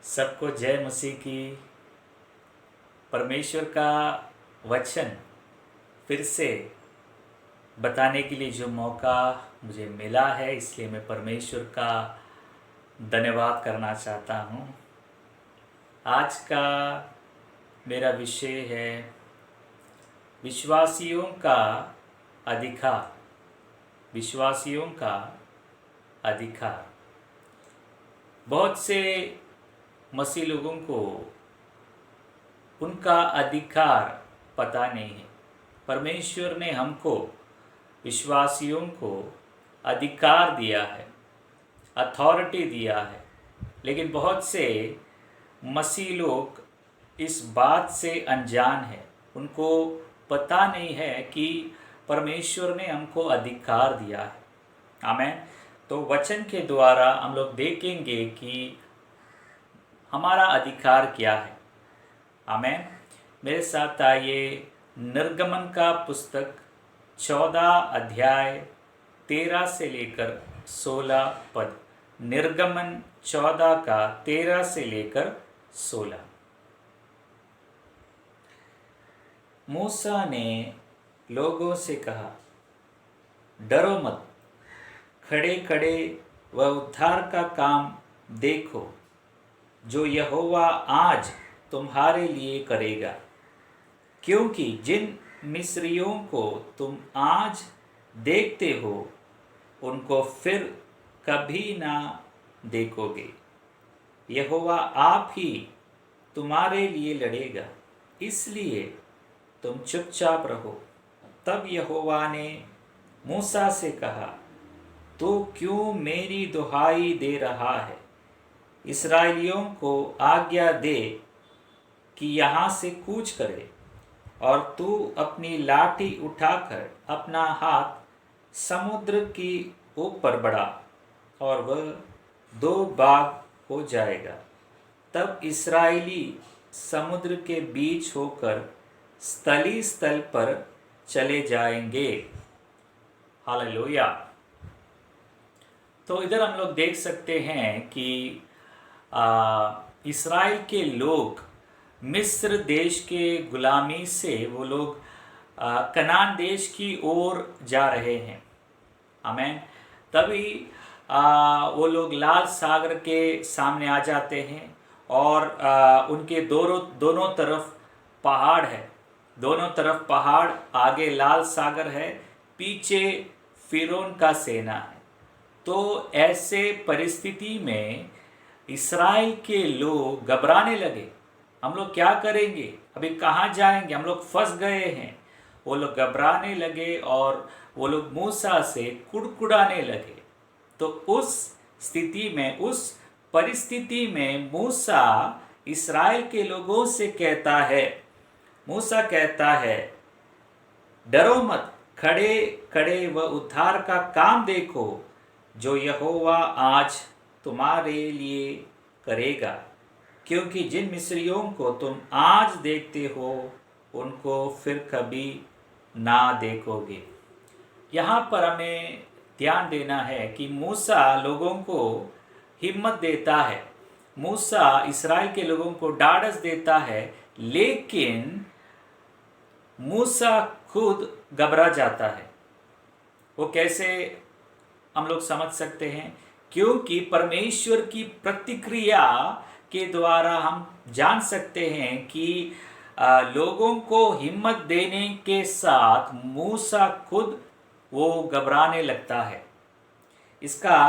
सबको जय मसीह की। परमेश्वर का वचन फिर से बताने के लिए जो मौका मुझे मिला है, इसलिए मैं परमेश्वर का धन्यवाद करना चाहता हूँ। आज का मेरा विषय है विश्वासियों का अधिकार। विश्वासियों का अधिकार। बहुत से मसीह लोगों को उनका अधिकार पता नहीं है। परमेश्वर ने हमको विश्वासियों को अधिकार दिया है, अथॉरिटी दिया है, लेकिन बहुत से मसीह लोग इस बात से अनजान है। उनको पता नहीं है कि परमेश्वर ने हमको अधिकार दिया है। आमीन। तो वचन के द्वारा हम लोग देखेंगे कि हमारा अधिकार क्या है। आमीन। मेरे साथ आइए, निर्गमन का पुस्तक 14 अध्याय 13 से लेकर 16 पद। निर्गमन 14 का 13 से लेकर 16। मूसा ने लोगों से कहा, डरो मत, खड़े खड़े व उद्धार का काम देखो जो यहोवा आज तुम्हारे लिए करेगा, क्योंकि जिन मिस्रियों को तुम आज देखते हो उनको फिर कभी ना देखोगे। यहोवा आप ही तुम्हारे लिए लड़ेगा, इसलिए तुम चुपचाप रहो। तब यहोवा ने मूसा से कहा, तो क्यों मेरी दुहाई दे रहा है? इस्राएलियों को आज्ञा दे कि यहाँ से कूच करे, और तू अपनी लाठी उठाकर अपना हाथ समुद्र की ऊपर बढ़ा, और वह 2 भाग हो जाएगा। तब इस्राएली समुद्र के बीच होकर स्थली स्थल पर चले जाएंगे। हालेलुया। तो इधर हम लोग देख सकते हैं कि इस्राएल के लोग मिस्र देश के गुलामी से वो लोग कनान देश की ओर जा रहे हैं। आमीन। तभी वो लोग लाल सागर के सामने आ जाते हैं, और उनके दोनों तरफ पहाड़ है। दोनों तरफ पहाड़, आगे लाल सागर है, पीछे फिरौन का सेना है। तो ऐसे परिस्थिति में इस्राएल के लोग घबराने लगे। हम लोग क्या करेंगे, अभी कहाँ जाएंगे, हम लोग फंस गए हैं। वो लोग घबराने लगे और वो लोग मूसा से कुड़कुड़ाने लगे। तो उस स्थिति में, उस परिस्थिति में मूसा इस्राएल के लोगों से कहता है, मूसा कहता है, डरो मत, खड़े खड़े व उद्धार का काम देखो जो यहोवा आज तुम्हारे लिए करेगा, क्योंकि जिन मिस्रियों को तुम आज देखते हो उनको फिर कभी ना देखोगे। यहाँ पर हमें ध्यान देना है कि मूसा लोगों को हिम्मत देता है, मूसा इस्राएल के लोगों को ढाढ़स देता है, लेकिन मूसा खुद घबरा जाता है। वो कैसे हम लोग समझ सकते हैं? क्योंकि परमेश्वर की प्रतिक्रिया के द्वारा हम जान सकते हैं कि लोगों को हिम्मत देने के साथ मूसा खुद वो घबराने लगता है। इसका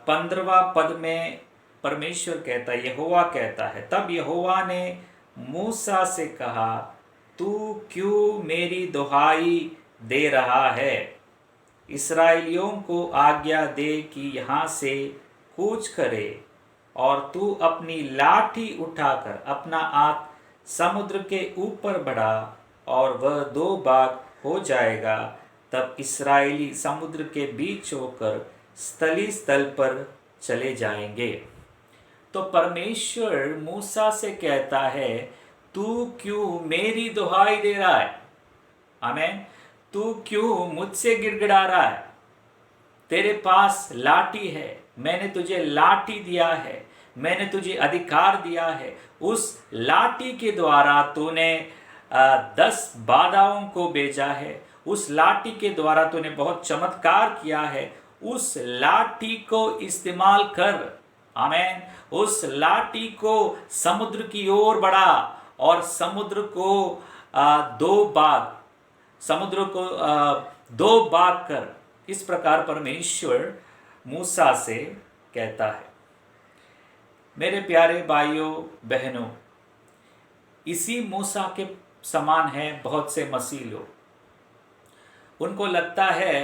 15वां पद में परमेश्वर कहता है, यहोवा कहता है, तब यहोवा ने मूसा से कहा, तू क्यों मेरी दुहाई दे रहा है? इस्राएलियों को आज्ञा दे कि यहाँ से कूच करे, और तू अपनी लाठी उठाकर अपना हाथ समुद्र के ऊपर बढ़ा, और वह 2 भाग हो जाएगा। तब इस्राएली समुद्र के बीच होकर स्थली स्थल पर चले जाएंगे। तो परमेश्वर मूसा से कहता है, तू क्यों मेरी दुहाई दे रहा है? आमीन। तू क्यों मुझसे गिड़गिड़ा रहा है? तेरे पास लाठी है, मैंने तुझे लाठी दिया है, मैंने तुझे अधिकार दिया है। उस लाठी के द्वारा तूने 10 बाधाओं को भेजा है। उस लाठी के द्वारा तूने बहुत चमत्कार किया है। उस लाठी को इस्तेमाल कर। आमेन। उस लाठी को समुद्र की ओर बढ़ा और समुद्र को दो भाग, समुद्र को दो भाग कर। इस प्रकार परमेश्वर मूसा से कहता है। मेरे प्यारे भाइयों बहनों, इसी मूसा के समान है बहुत से मसीह लोग। उनको लगता है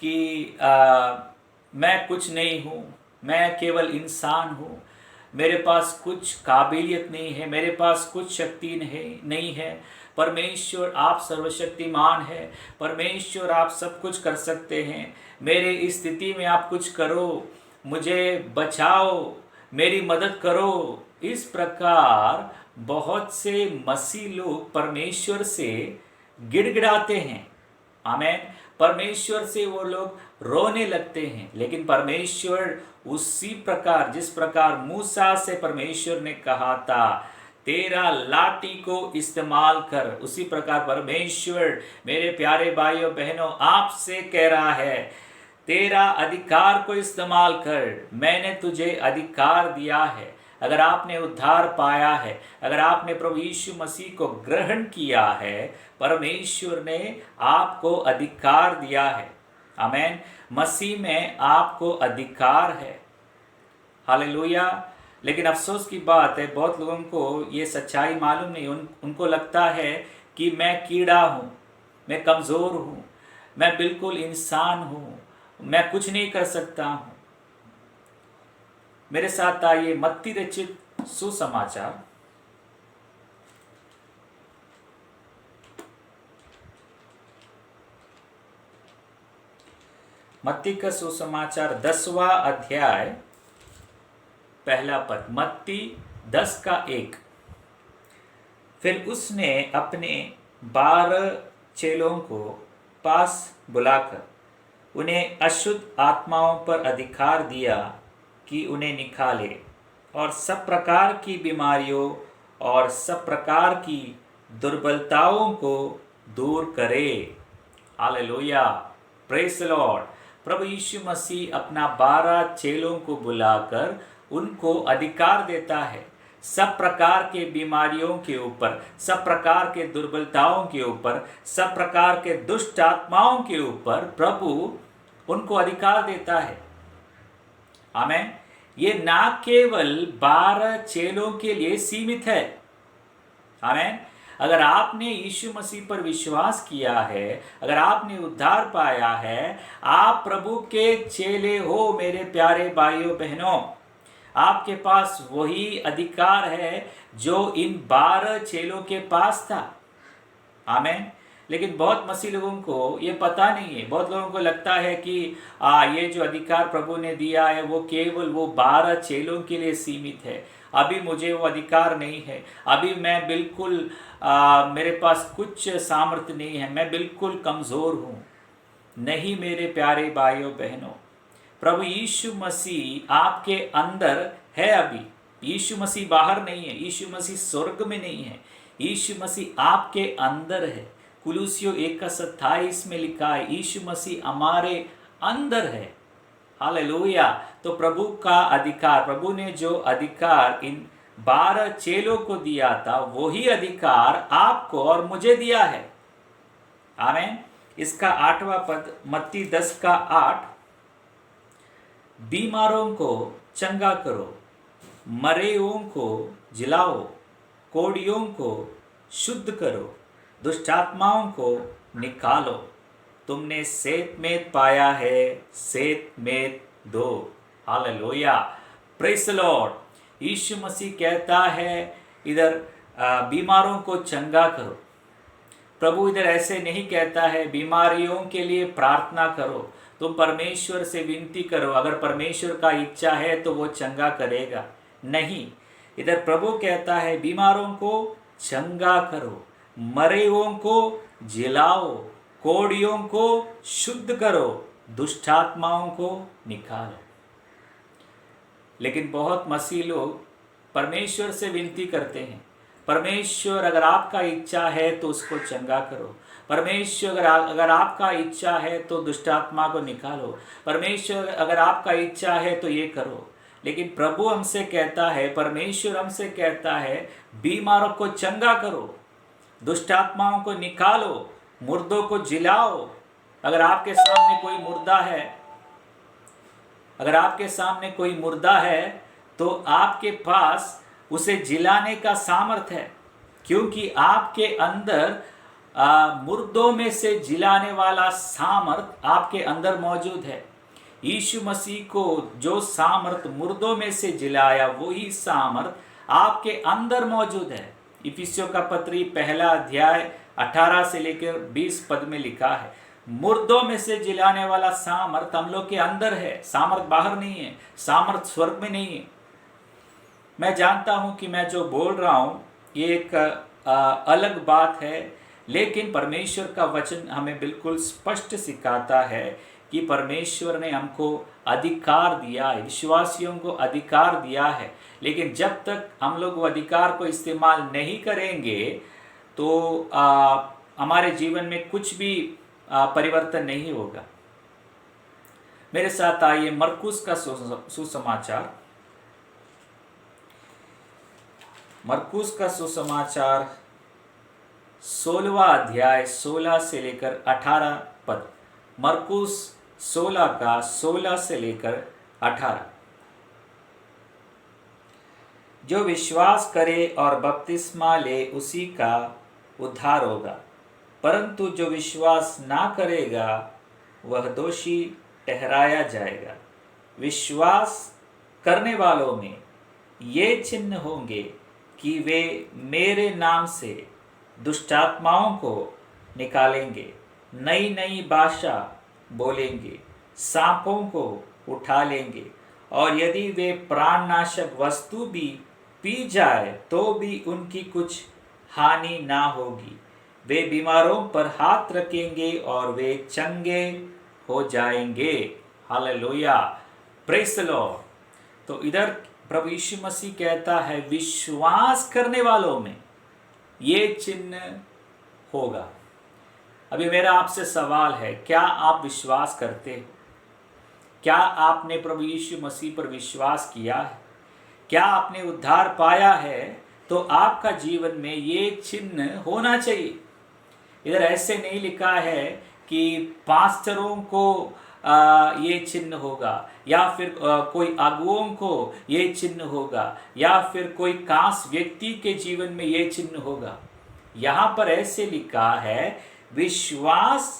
कि मैं कुछ नहीं हूँ, मैं केवल इंसान हूँ, मेरे पास कुछ काबिलियत नहीं है, मेरे पास कुछ शक्ति नहीं है। परमेश्वर आप सर्वशक्तिमान है, परमेश्वर आप सब कुछ कर सकते हैं। मेरे इस स्थिति में आप कुछ करो, मुझे बचाओ, मेरी मदद करो। इस प्रकार बहुत से मसीह लोग परमेश्वर से गिड़गिड़ाते हैं। आमेन। परमेश्वर से वो लोग रोने लगते हैं। लेकिन परमेश्वर उसी प्रकार, जिस प्रकार मूसा से परमेश्वर ने कहा था तेरा लाठी को इस्तेमाल कर, उसी प्रकार परमेश्वर मेरे प्यारे भाइयों बहनों आपसे कह रहा है तेरा अधिकार को इस्तेमाल कर। मैंने तुझे अधिकार दिया है। अगर आपने उद्धार पाया है, अगर आपने प्रभु यीशु मसीह को ग्रहण किया है, परमेश्वर ने आपको अधिकार दिया है। आमेन। मसीह में आपको अधिकार है। हालेलुया। लेकिन अफसोस की बात है, बहुत लोगों को ये सच्चाई मालूम नहीं। उनको लगता है कि मैं कीड़ा हूँ, मैं कमज़ोर हूँ, मैं बिल्कुल इंसान हूँ, मैं कुछ नहीं कर सकता हूँ। मेरे साथ आइए मत्ती रचित सुसमाचार, मत्ती का सुसमाचार 10वां अध्याय पहला पद। मत्ती 10:1। फिर उसने अपने 12 चेलों को पास बुलाकर उन्हें अशुद्ध आत्माओं पर अधिकार दिया कि उन्हें निकाले और सब प्रकार की बीमारियों और सब प्रकार की दुर्बलताओं को दूर करे। हालेलुया। Praise the lord. प्रभु यीशु मसीह अपना 12 चेलों को बुलाकर उनको अधिकार देता है सब प्रकार के बीमारियों के ऊपर, सब प्रकार के दुर्बलताओं के ऊपर, सब प्रकार के दुष्ट आत्माओं के ऊपर प्रभु उनको अधिकार देता है। आमेन। ये ना केवल 12 चेलों के लिए सीमित है। आमेन। अगर आपने यीशु मसीह पर विश्वास किया है, अगर आपने उद्धार पाया है, आप प्रभु के चेले हो। मेरे प्यारे भाइयों बहनों, आपके पास वही अधिकार है जो इन 12 चेलों के पास था। आमेन। लेकिन बहुत मसीह लोगों को ये पता नहीं है। बहुत लोगों को लगता है कि ये जो अधिकार प्रभु ने दिया है वो केवल वो 12 चेलों के लिए सीमित है। अभी मुझे वो अधिकार नहीं है, अभी मैं बिल्कुल मेरे पास कुछ सामर्थ्य नहीं है, मैं बिल्कुल कमज़ोर हूँ। नहीं मेरे प्यारे भाइयों बहनों, प्रभु यीशु मसीह आपके अंदर है। अभी यीशु मसीह बाहर नहीं है, यीशु मसीह स्वर्ग में नहीं है, यीशु मसीह आपके अंदर है। कुलूसियों 1:27 में लिखा है यीशु मसीह हमारे अंदर है। हालेलुया। तो प्रभु का अधिकार, प्रभु ने जो अधिकार इन 12 चेलों को दिया था वही अधिकार आपको और मुझे दिया है। आमीन। इसका 8वां पद मत्ती 10:8। बीमारों को चंगा करो, मरेओं को जिलाओ, कोढ़ियों को शुद्ध करो, दुष्टात्माओं को निकालो। तुमने सेतमेत पाया है, सेतमेत दो। हालेलुया। Praise the lord. यीशु मसीह कहता है इधर बीमारों को चंगा करो। प्रभु इधर ऐसे नहीं कहता है बीमारियों के लिए प्रार्थना करो, तुम परमेश्वर से विनती करो, अगर परमेश्वर का इच्छा है तो वो चंगा करेगा। नहीं, इधर प्रभु कहता है बीमारों को चंगा करो, मरेओं को जिलाओ, कोढ़ियों को शुद्ध करो, दुष्टात्माओं को निकालो। लेकिन बहुत मसीह लोग परमेश्वर से विनती करते हैं, परमेश्वर अगर आपका इच्छा है तो उसको चंगा करो, परमेश्वर अगर आपका इच्छा है तो दुष्ट आत्मा को निकालो, परमेश्वर अगर आपका इच्छा है तो ये करो। लेकिन प्रभु हमसे कहता है, परमेश्वर हमसे कहता है, बीमारों को चंगा करो, दुष्ट आत्माओं को निकालो, मुर्दों को जिलाओ। अगर आपके सामने कोई मुर्दा है, अगर आपके सामने कोई मुर्दा है तो आपके पास उसे जिलाने का सामर्थ्य है, क्योंकि आपके अंदर मुर्दों में से जिलाने वाला सामर्थ आपके अंदर मौजूद है। यीशु मसीह को जो सामर्थ मुर्दों में से जिलाया, वही सामर्थ आपके अंदर मौजूद है। इफिसियों का पत्री 1 18 से लेकर 20 पद में लिखा है, मुर्दों में से जिलाने वाला सामर्थ हम लोग के अंदर है। सामर्थ बाहर नहीं है, सामर्थ स्वर्ग में नहीं है। मैं जानता हूं कि मैं जो बोल रहा हूं ये एक अलग बात है, लेकिन परमेश्वर का वचन हमें बिल्कुल स्पष्ट सिखाता है कि परमेश्वर ने हमको अधिकार दिया है, विश्वासियों को अधिकार दिया है। लेकिन जब तक हम लोग वो अधिकार को इस्तेमाल नहीं करेंगे तो हमारे जीवन में कुछ भी परिवर्तन नहीं होगा। मेरे साथ आइए मरकुस का सुसमाचार, मरकुस का सुसमाचार 16वां अध्याय 16 से लेकर 18 पद। मरकुस 16 का 16 से लेकर 18। जो विश्वास करे और बपतिस्मा ले उसी का उद्धार होगा, परंतु जो विश्वास ना करेगा वह दोषी ठहराया जाएगा। विश्वास करने वालों में ये चिन्ह होंगे कि वे मेरे नाम से दुष्टात्माओं को निकालेंगे, नई नई भाषा बोलेंगे, सांपों को उठा लेंगे, और यदि वे प्राणनाशक वस्तु भी पी जाए तो भी उनकी कुछ हानि ना होगी। वे बीमारों पर हाथ रखेंगे और वे चंगे हो जाएंगे। Hallelujah, praise the Lord. तो इधर प्रभु यीशु मसीह कहता है, विश्वास करने वालों में ये चिन्ह होगा। अभी मेरा आपसे सवाल है, क्या आप विश्वास करते हो? क्या आपने प्रभु यीशु मसीह पर विश्वास किया है? क्या आपने उद्धार पाया है? तो आपका जीवन में ये चिन्ह होना चाहिए। इधर ऐसे नहीं लिखा है कि पास्टरों को ये चिन्ह होगा, या फिर कोई अगुओं को ये चिन्ह होगा, या फिर कोई खास व्यक्ति के जीवन में ये चिन्ह होगा। यहाँ पर ऐसे लिखा है, विश्वास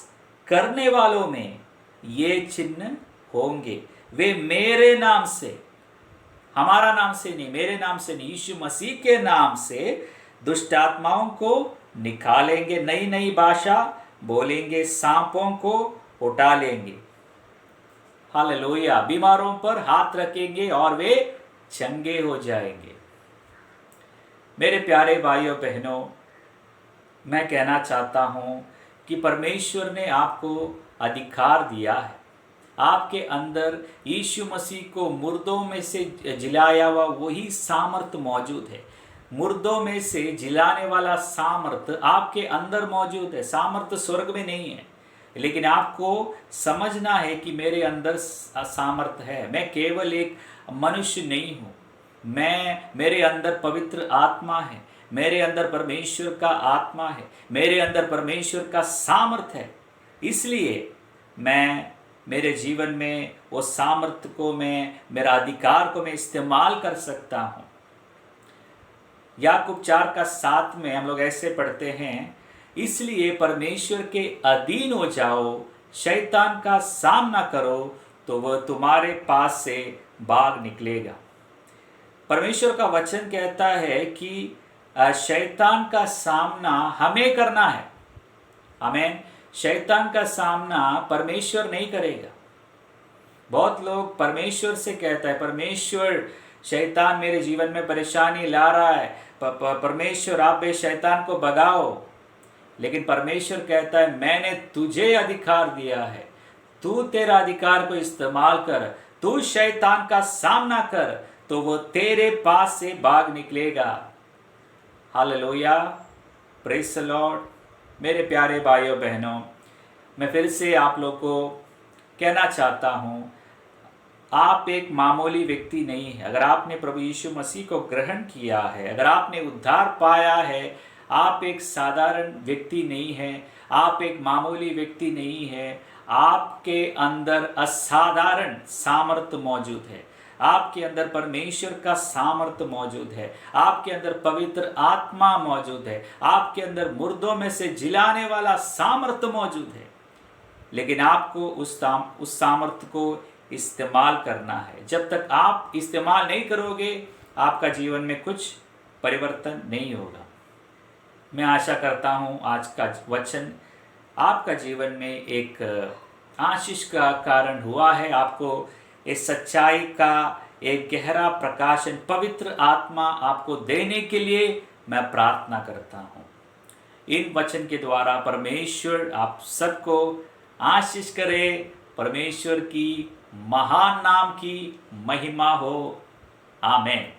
करने वालों में ये चिन्ह होंगे। वे मेरे नाम से, हमारा नाम से नहीं, मेरे नाम से नहीं, यीशु मसीह के नाम से दुष्ट आत्माओं को निकालेंगे, नई नई भाषा बोलेंगे, सांपों को उठा लेंगे। हालेलुया, बीमारों पर हाथ रखेंगे और वे चंगे हो जाएंगे। मेरे प्यारे भाइयों बहनों, मैं कहना चाहता हूं कि परमेश्वर ने आपको अधिकार दिया है। आपके अंदर यीशु मसीह को मुर्दों में से जिलाया हुआ वही सामर्थ मौजूद है। मुर्दों में से जिलाने वाला सामर्थ आपके अंदर मौजूद है। सामर्थ स्वर्ग में नहीं है, लेकिन आपको समझना है कि मेरे अंदर सामर्थ है। मैं केवल एक मनुष्य नहीं हूँ, मेरे अंदर पवित्र आत्मा है, मेरे अंदर परमेश्वर का आत्मा है, मेरे अंदर परमेश्वर का सामर्थ है। इसलिए मैं मेरे जीवन में वो सामर्थ को, मेरा अधिकार को मैं इस्तेमाल कर सकता हूँ। याकूब 4:7 में हम लोग ऐसे पढ़ते हैं, इसलिए परमेश्वर के अधीन हो जाओ, शैतान का सामना करो तो वह तुम्हारे पास से भाग निकलेगा। परमेश्वर का वचन कहता है कि शैतान का सामना हमें करना है। आमीन। शैतान का सामना परमेश्वर नहीं करेगा। बहुत लोग परमेश्वर से कहता है, परमेश्वर शैतान मेरे जीवन में परेशानी ला रहा है, परमेश्वर आप इस शैतान को भगाओ। लेकिन परमेश्वर कहता है, मैंने तुझे अधिकार दिया है, तू तेरा अधिकार को इस्तेमाल कर, तू शैतान का सामना कर, तो वो तेरे पास से भाग निकलेगा। Hallelujah, praise the Lord. मेरे प्यारे भाइयों बहनों, मैं फिर से आप लोग को कहना चाहता हूँ, आप एक मामूली व्यक्ति नहीं है। अगर आपने प्रभु यीशु मसीह को ग्रहण किया है, अगर आपने उद्धार पाया है, आप एक साधारण व्यक्ति नहीं है, आप एक मामूली व्यक्ति नहीं है। आपके अंदर असाधारण सामर्थ्य मौजूद है, आपके अंदर परमेश्वर का सामर्थ्य मौजूद है, आपके अंदर पवित्र आत्मा मौजूद है, आपके अंदर मुर्दों में से जिलाने वाला सामर्थ्य मौजूद है। लेकिन आपको उस सामर्थ्य को इस्तेमाल करना है। जब तक आप इस्तेमाल नहीं करोगे, आपका जीवन में कुछ परिवर्तन नहीं होगा। मैं आशा करता हूँ आज का वचन आपका जीवन में एक आशीष का कारण हुआ है। आपको इस सच्चाई का एक गहरा प्रकाशन पवित्र आत्मा आपको देने के लिए मैं प्रार्थना करता हूँ। इन वचन के द्वारा परमेश्वर आप सबको आशीष करे। परमेश्वर की महान नाम की महिमा हो। आमेन।